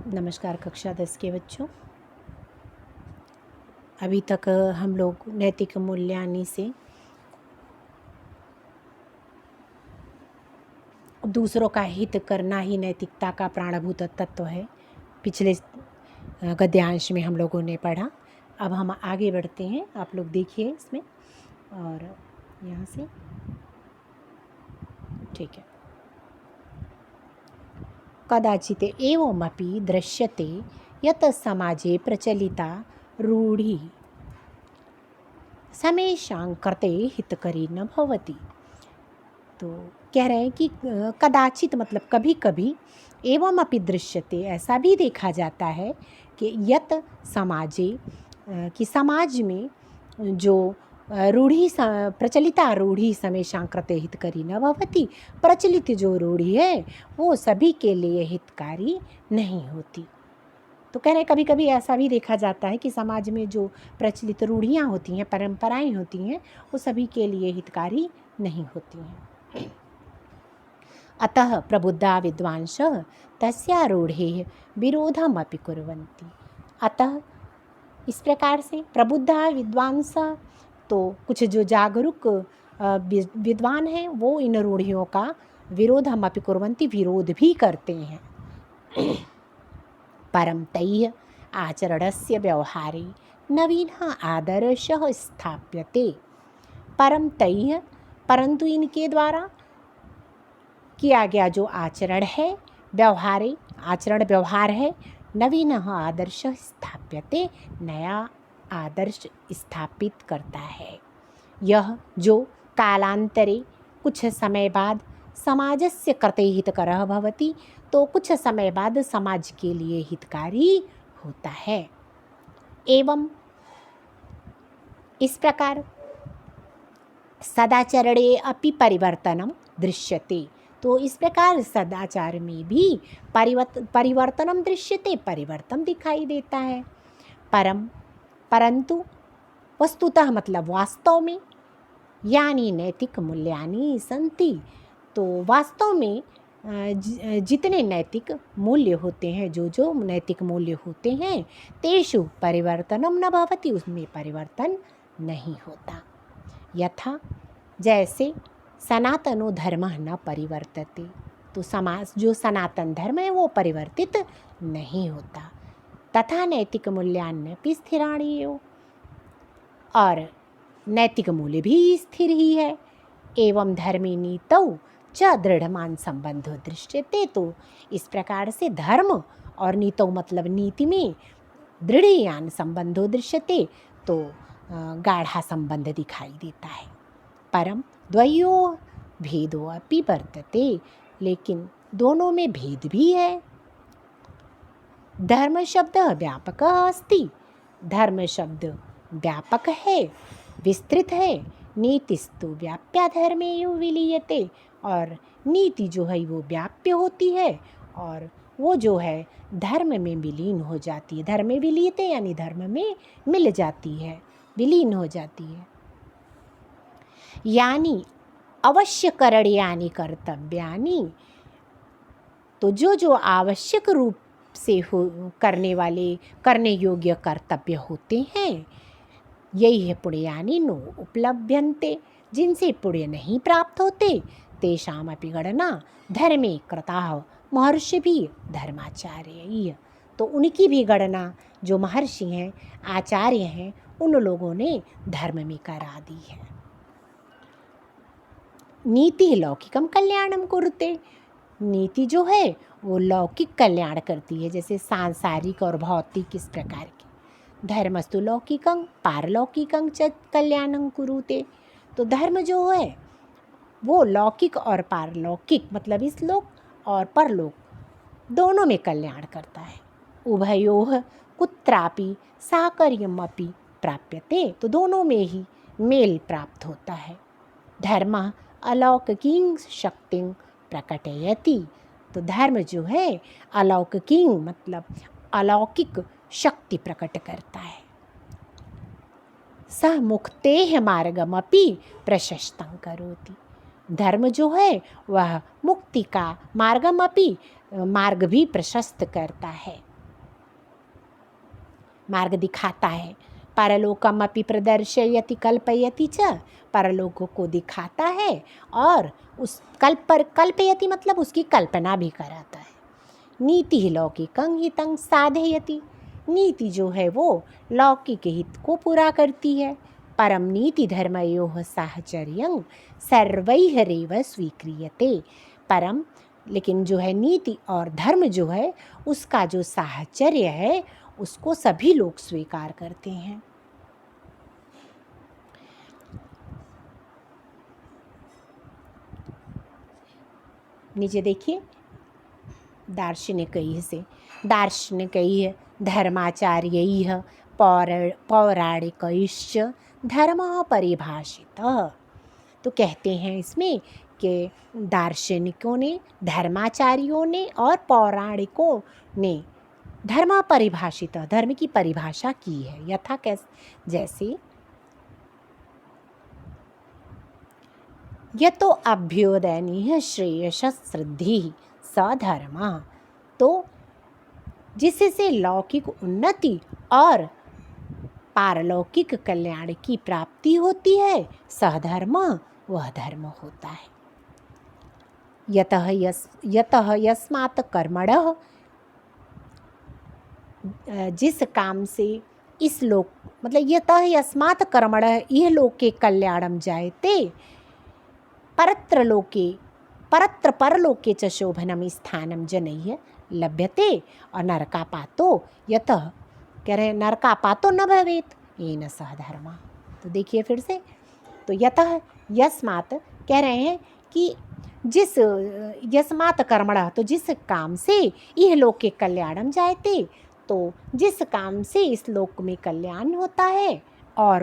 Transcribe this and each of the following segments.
नमस्कार कक्षा 10 के बच्चों। अभी तक हम लोग नैतिक मूल्यानि से दूसरों का हित करना ही नैतिकता का प्राणभूत तत्व है। पिछले गद्यांश में हम लोगों ने पढ़ा। अब हम आगे बढ़ते हैं। आप लोग देखिए इसमें और यहाँ से ठीक है। कदाचित एवमपि दृश्यते यत् समाजे प्रचलिता रूढ़ी समेषां कृते हितकरी न भवति। तो कह रहे हैं कि कदाचित मतलब कभी कभी एवं अपि दृश्यते ऐसा भी देखा जाता है कि यत समाजे कि समाज में जो रूढ़ी प्रचलिता रूढ़ी समेषां कृते हितकरी न भवति, प्रचलित जो रूढ़ी है वो सभी के लिए हितकारी नहीं होती। तो कह रहे हैं कभी कभी ऐसा भी देखा जाता है कि समाज में जो प्रचलित रूढ़ियाँ होती हैं, परंपराएं होती हैं, वो सभी के लिए हितकारी नहीं होती हैं। अतः प्रबुद्धा विद्वांसः तस्यारूढ़ेः विरोधमपि कुर्वन्ति। अतः इस प्रकार से प्रबुद्धा विद्वांस, तो कुछ जो जागरूक विद्वान हैं वो इन रूढ़ियों का विरोधमपि कुर्वन्ति, विरोध भी करते हैं। परं तैः आचरणस्य व्यवहारे नवीनः आदर्शः स्थाप्यते। परं तैः परंतु इनके द्वारा किया गया जो आचरण है, व्यवहारे आचरण व्यवहार है, नवीनः आदर्श स्थाप्यते नया आदर्श स्थापित करता है। यह जो कालांतरे कुछ समय बाद समाजस्य कृते हितकरः भवति, तो कुछ समय बाद समाज के लिए हितकारी होता है। एवं इस प्रकार सदाचरणे अपि परिवर्तनम दृश्यते। तो इस प्रकार सदाचार में भी परिवर्तनम दृश्यते, परिवर्तन दिखाई देता है। परंतु वस्तुतः मतलब वास्तव में यानी नैतिक मूल्यानि सन्ति, तो वास्तव में जितने नैतिक मूल्य होते हैं, जो नैतिक मूल्य होते हैं, तेषु परिवर्तनम न भवति, उसमें परिवर्तन नहीं होता। यथा जैसे सनातनो धर्म न परिवर्तते, तो समाज जो सनातन धर्म है वो परिवर्तित नहीं होता। तथा नैतिक मूल्यान्यपि स्थिराणि एव, और नैतिक मूल्य भी स्थिर ही है। एवं धर्मे नीतौ च दृढ़मान संबंधो दृश्यते। तो इस प्रकार से धर्म और नीतौ मतलब नीति में दृढ़यान संबंधो दृश्यते, तो गाढ़ा संबंध दिखाई देता है। परम द्वयोः भेदो अपि वर्तते, लेकिन दोनों में भेद भी है। धर्म शब्द व्यापक अस्ति, धर्म शब्द व्यापक है, विस्तृत है। नीतिस्तु व्याप्या धर्मेषु विलीयते, और नीति जो है वो व्याप्य होती है और वो जो है धर्म में विलीन हो जाती है। धर्म में विलीयते यानी धर्म में मिल जाती है, विलीन हो जाती है। यानी अवश्य करण्यानि कर्तव्यानि, तो जो आवश्यक रूप से हो करने वाले, करने योग्य कर्तव्य होते हैं, यही है पुण्यानि नो उपलभ्यन्ते, जिनसे पुण्य नहीं प्राप्त होते, तेषामपि गणना धर्मे कृताः महर्षिभिः धर्माचार्यैः, तो उनकी भी गणना जो महर्षि हैं, आचार्य हैं, उन लोगों ने धर्म में करा दी है। नीति लौकिकम कल्याणम कुरुते, नीति जो है वो लौकिक कल्याण करती है, जैसे सांसारिक और भौतिक इस प्रकार की। धर्मस्तु लौकिकं पारलौकिकं च कल्याणं कुरुते, तो धर्म जो है वो लौकिक और पारलौकिक मतलब इस लोक और परलोक दोनों में कल्याण करता है। उभयोः कुत्रापि साकर्यमपि प्राप्यते, तो दोनों में ही मेल प्राप्त होता है। धर्म अलौकिकीं शक्तिं प्रकटयति, तो धर्म जो है अलौकिकीं मतलब अलौकिक शक्ति प्रकट करता है। सह मुक्तेः मार्गमपि प्रशस्तं करोति, धर्म जो है वह मुक्ति का मार्ग भी प्रशस्त करता है। मार्ग दिखाता है। परलोकम अपि प्रदर्शयति कल्पयति च, परलोक को दिखाता है और उस कल्पयति मतलब उसकी कल्पना भी कराता है। नीति लौकिकं हितं साधयति, नीति जो है वो लौकिक हित को पूरा करती है। परम नीति धर्मयोः साहचर्यं सर्वैरेव स्वीक्रियते, परम लेकिन जो है नीति और धर्म जो है उसका जो साहचर्य है उसको सभी लोग स्वीकार करते हैं। नीचे देखिए, दार्शनिकैः धर्माचार्यैः पौराणिकैश्च धर्मः परिभाषितः। तो कहते हैं इसमें कि दार्शनिकों ने, धर्माचार्यों ने और पौराणिकों ने धर्म परिभाषित, धर्म की परिभाषा की है। यथा जैसे यतो अभ्युदयनीय श्रेयसश्रद्धि सधर्म, तो जिससे लौकिक उन्नति और पारलौकिक कल्याण की प्राप्ति होती है, सहधर्म वह धर्म होता है। यतः यस्मात् कर्मणः, जिस काम से इस लोक मतलब यतः यस्मात् कर्मणः इह लोके कल्याणं जायते परत्र परलोके च शोभनम स्थानम जनैः लभ्यते, और नरकापातो यतः कह रहे हैं नरकापातो न भवेत येन सह धर्म। तो देखिए फिर से, तो यतः यस्मात् कह रहे हैं कि जिस यस्मात् कर्मणः, तो जिस काम से यह लोक के कल्याणम जायते, तो जिस काम से इस लोक में कल्याण होता है, और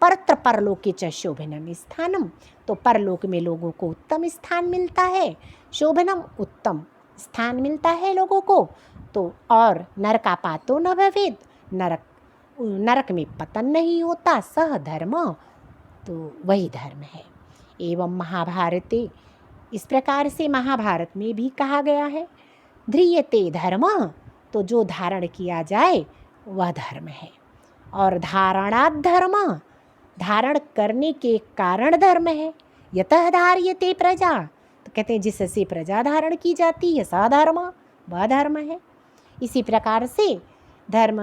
परत्र परलोके च शोभनम स्थानम, तो परलोक में लोगों को उत्तम स्थान मिलता है, शोभनम उत्तम स्थान मिलता है लोगों को, तो और नरकापातो न भवेद, नरक में पतन नहीं होता, सह धर्म, तो वही धर्म है। एवं महाभारते, इस प्रकार से महाभारत में भी कहा गया है, ध्रियते धर्म, तो जो धारण किया जाए वह धर्म है, और धारणात् धर्म, धारण करने के कारण धर्म है। यतः धार्यते प्रजा, तो कहते हैं जिससे प्रजा धारण की जाती है, सा धर्म वह धर्म है। इसी प्रकार से धर्म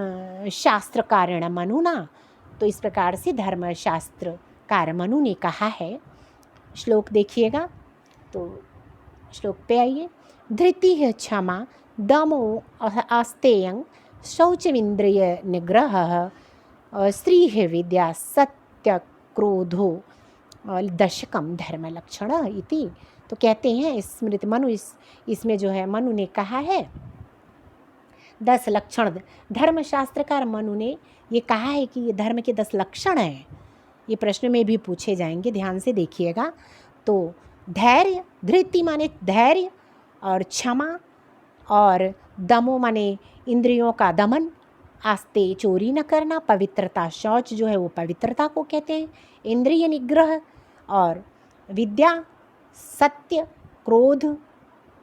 शास्त्रकारेण मनुना, तो इस प्रकार से धर्म शास्त्रकार मनु ने कहा है। श्लोक देखिएगा, तो श्लोक पे आइए। धृतिः क्षमा दमो आस्तेयं शौचमिंद्रिय निग्रहः स्त्रीः विद्या सत्य क्रोधो दशकम धर्म लक्षण इति। तो कहते हैं स्मृति मनु, इसमें जो है मनु ने कहा है 10 लक्षण, धर्मशास्त्रकार मनु ने ये कहा है कि ये धर्म के 10 लक्षण हैं। ये प्रश्न में भी पूछे जाएंगे, ध्यान से देखिएगा। तो धैर्य, धृति माने धैर्य, और क्षमा, और दमो माने इंद्रियों का दमन, आस्ते चोरी न करना, पवित्रता, शौच जो है वो पवित्रता को कहते हैं, इंद्रिय निग्रह, और विद्या, सत्य, क्रोध,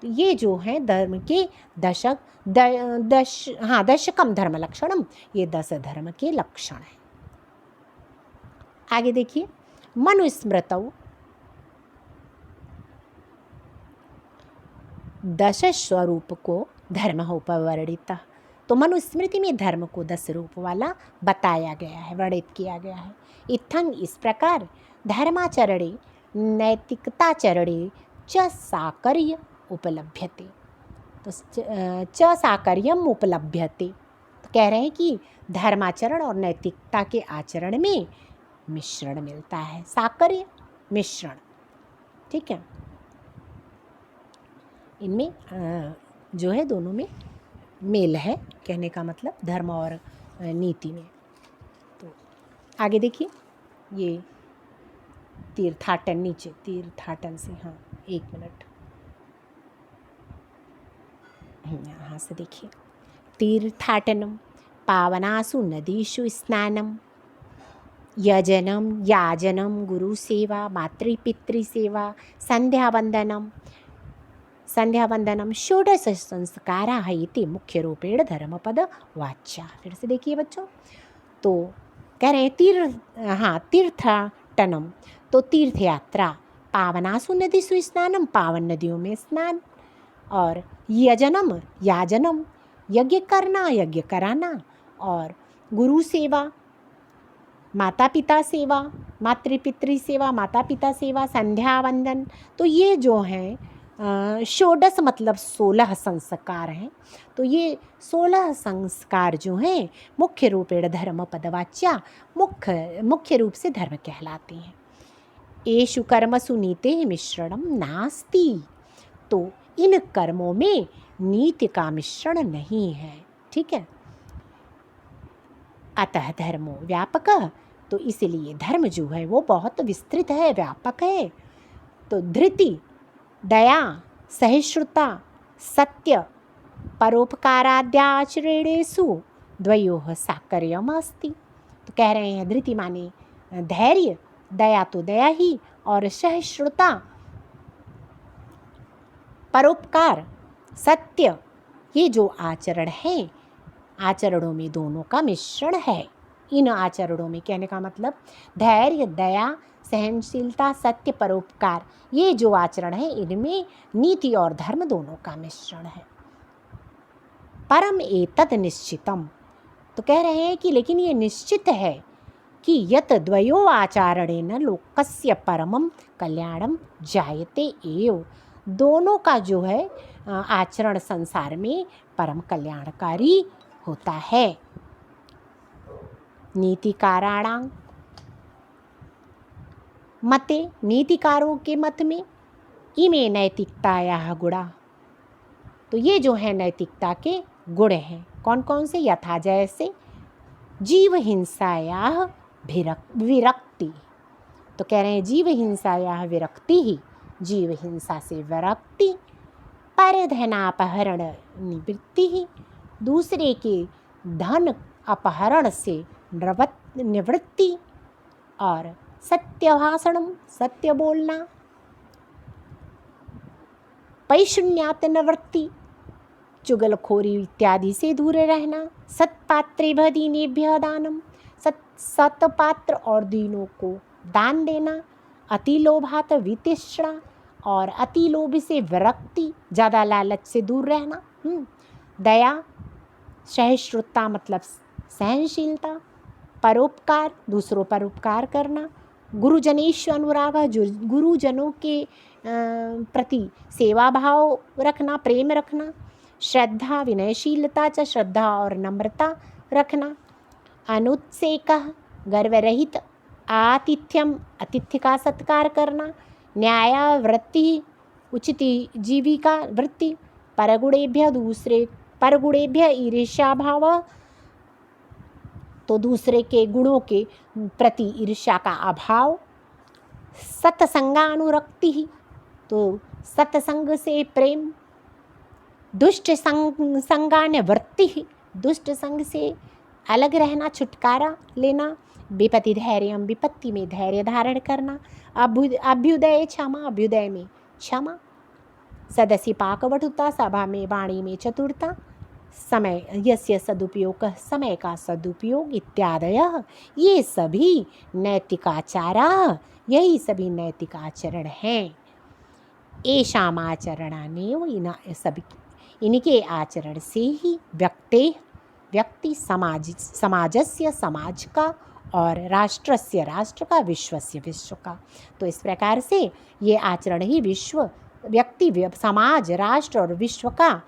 ये जो हैं धर्म के दशकम धर्म लक्षणम, ये 10 धर्म के लक्षण हैं। आगे देखिए, मनुस्मृतौ 10 स्वरूप को धर्म उपवर्णित, तो मनुस्मृति में धर्म को 10 रूप वाला बताया गया है, वर्णित किया गया है। इत्थं, इस प्रकार, धर्माचरणे नैतिकताचरणे च साकर्य उपलभ्यते, तो च साकर्यम उपलभ्यते, तो कह रहे हैं कि धर्माचरण और नैतिकता के आचरण में मिश्रण मिलता है, साकर्य मिश्रण, ठीक है। इनमें जो है दोनों में मेल है, कहने का मतलब धर्म और नीति में। तो आगे देखिए, ये तीर्थाटन, नीचे तीर्थाटन से, हाँ 1 मिनट, यहाँ से देखिए। तीर्थाटनम पावनासु नदीषु स्नानम, यजनम याजनम गुरुसेवा, मातृपितृसेवा, संध्यावंदनम, संध्यावंदनम षोडश संस्काराः इति मुख्य रूपेण धर्मपद वाच्या। फिर से देखिए बच्चों, तो कह रहे हैं तीर्थाटनम, तो तीर्थ यात्रा, पावनासु नदीसु स्नानम, पावन नदियों में स्नान, और यजनम याजनम, यज्ञ करना, यज्ञ कराना, और गुरु सेवा, माता पिता सेवा, मातृपितृ सेवा, माता पिता सेवा, संध्या वंदन। तो ये जो हैं षोडश मतलब 16 संस्कार हैं। तो ये 16 संस्कार जो हैं मुख्य रूपेण धर्म पदवाच्या, मुख्य रूप से धर्म कहलाते हैं। एषु कर्मसु नीते मिश्रणम नास्ति, तो इन कर्मों में नीति का मिश्रण नहीं है। ठीक है। अतः धर्मो व्यापक, तो इसलिए धर्म जो है वो बहुत विस्तृत है, व्यापक है। तो धृति, दया, सहिष्णुता, सत्य, परोपकाराद्याचरणेषु द्वयोः साकर्यम अस्ति। तो कह रहे हैं धृति माने धैर्य, दया तो दया ही, और सहिष्णुता, परोपकार, सत्य, ये जो आचरण हैं, आचरणों में दोनों का मिश्रण है। इन आचरणों में, कहने का मतलब धैर्य, दया, सहनशीलता, सत्य, परोपकार, ये जो आचरण है इनमें नीति और धर्म दोनों का मिश्रण है। परम एतत् निश्चितम, तो कह रहे हैं कि लेकिन ये निश्चित है कि यत द्वयो आचारणेन लोकस्य परमं कल्याणम जायते एव, दोनों का जो है आचरण संसार में परम कल्याणकारी होता है। नीतिकाराणां मते, नीतिकारों के मत में, इमे नैतिकतायाः गुणा, तो ये जो है नैतिकता के गुण हैं। कौन कौन से? यथा जैसे जीव हिंसायाः विरक्ति, तो कह रहे हैं जीव हिंसायाः विरक्ति ही, जीव हिंसा से विरक्ति, परधनापहरण निवृत्ति ही, दूसरे के धन अपहरण से निवृत्ति, और सत्य भाषणम, सत्य बोलना, पैशुन्यात निवृत्ति, चुगलखोरी इत्यादि से दूर रहना, सत्पात्रेभ्यः दीनेभ्यः दानम, सत्पात्र और दीनों को दान देना, अतिलोभात वितृष्णा, और अति लोभ से विरक्ति, ज़्यादा लालच से दूर रहना, दया, सहिष्णुता मतलब सहनशीलता, परोपकार, दूसरों पर उपकार करना, गुरुजनेषु अनुराग, जो गुरुजनों के प्रति सेवा भाव रखना, प्रेम रखना, श्रद्धा, विनयशीलता च, श्रद्धा और नम्रता रखना, अनुत्सेकः, गर्व रहित, आतिथ्यम, अतिथि का सत्कार करना, न्याय वृत्ति, उचित जीविका वृत्ति, परगुणेभ्य ईर्ष्या भाव, तो दूसरे के गुणों के प्रति ईर्ष्या का अभाव, सत्संगानुरक्ति ही, तो सत्संग से प्रेम, दुष्ट संगानुवृत्ति ही, दुष्ट संग से अलग रहना, छुटकारा लेना, विपत्ति धैर्यम, विपत्ति में धैर्य धारण करना, अभ्युदय क्षमा, अभ्युदय में क्षमा, सदस्य पाकवटुता, सभा में वाणी में चतुरता, समय यस्य सदुपयोग, समय का सदुपयोग इत्यादयः, ये सभी नैतिक आचारा, यही सभी नैतिक आचरण हैं। एषाम् आचरणानेव, इनके आचरण से ही व्यक्ति समाजस्य, समाज का, और राष्ट्रस्य, राष्ट्र का, विश्वस्य, विश्व का। तो इस प्रकार से ये आचरण ही व्यक्ति, समाज, राष्ट्र और विश्व का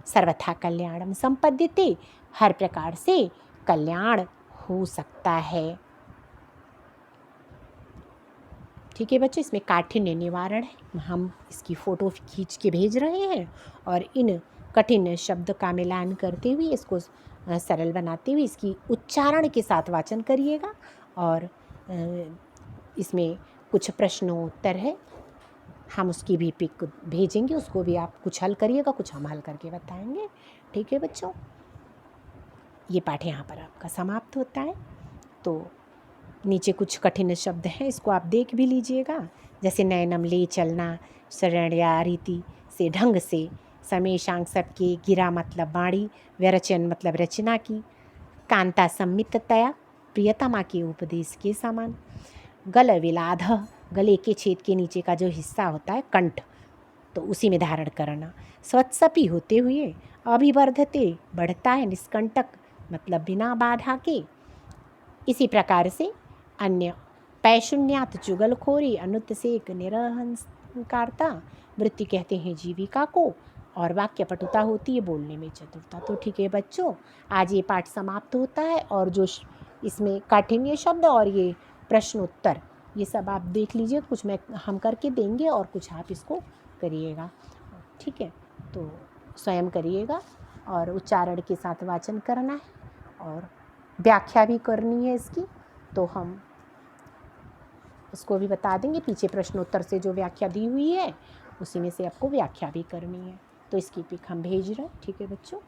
सर्वथा कल्याणम संपद्यते, हर प्रकार से कल्याण हो सकता है। ठीक है बच्चों, इसमें काठिन्य निवारण है, हम इसकी फ़ोटो खींच के भेज रहे हैं, और इन कठिन शब्द का मिलान करते हुए इसको सरल बनाते हुए इसकी उच्चारण के साथ वाचन करिएगा, और इसमें कुछ प्रश्नोत्तर है, हम उसकी भी पिक भेजेंगे, उसको भी आप कुछ हल करिएगा, कुछ हम हल करके बताएंगे। ठीक है बच्चों, ये पाठ यहाँ पर आपका समाप्त होता है। तो नीचे कुछ कठिन शब्द हैं, इसको आप देख भी लीजिएगा, जैसे नयनम, ले चलना, शरण्या रीति, से ढंग से, समेशांग सबके, गिरा मतलब बाणी, व्यरचन मतलब रचना की, कांता सम्मिततया, प्रियतमा के उपदेश के समान। गल विलाध, गले के छेद के नीचे का जो हिस्सा होता है कंठ, तो उसी में धारण करना। स्वत्सपी होते हुए, अभिवर्धते बढ़ता है, निष्कंटक मतलब बिना बाधा के। इसी प्रकार से अन्य पैशून्यात चुगलखोरी, अनुत्सेक निरहंकारता, वृत्ति कहते हैं जीविका को, और वाक्य पटुता होती है, बोलने में चतुरता। तो ठीक है बच्चों, आज ये पाठ समाप्त होता है, और जो इसमें काठिन्य शब्द और ये प्रश्न उत्तर ये सब आप देख लीजिए, कुछ हम करके देंगे और कुछ आप इसको करिएगा, ठीक है। तो स्वयं करिएगा और उच्चारण के साथ वाचन करना है और व्याख्या भी करनी है इसकी, तो हम उसको भी बता देंगे। पीछे प्रश्नोत्तर से जो व्याख्या दी हुई है उसी में से आपको व्याख्या भी करनी है, तो इसकी पिक हम भेज रहे हैं, ठीक है बच्चों।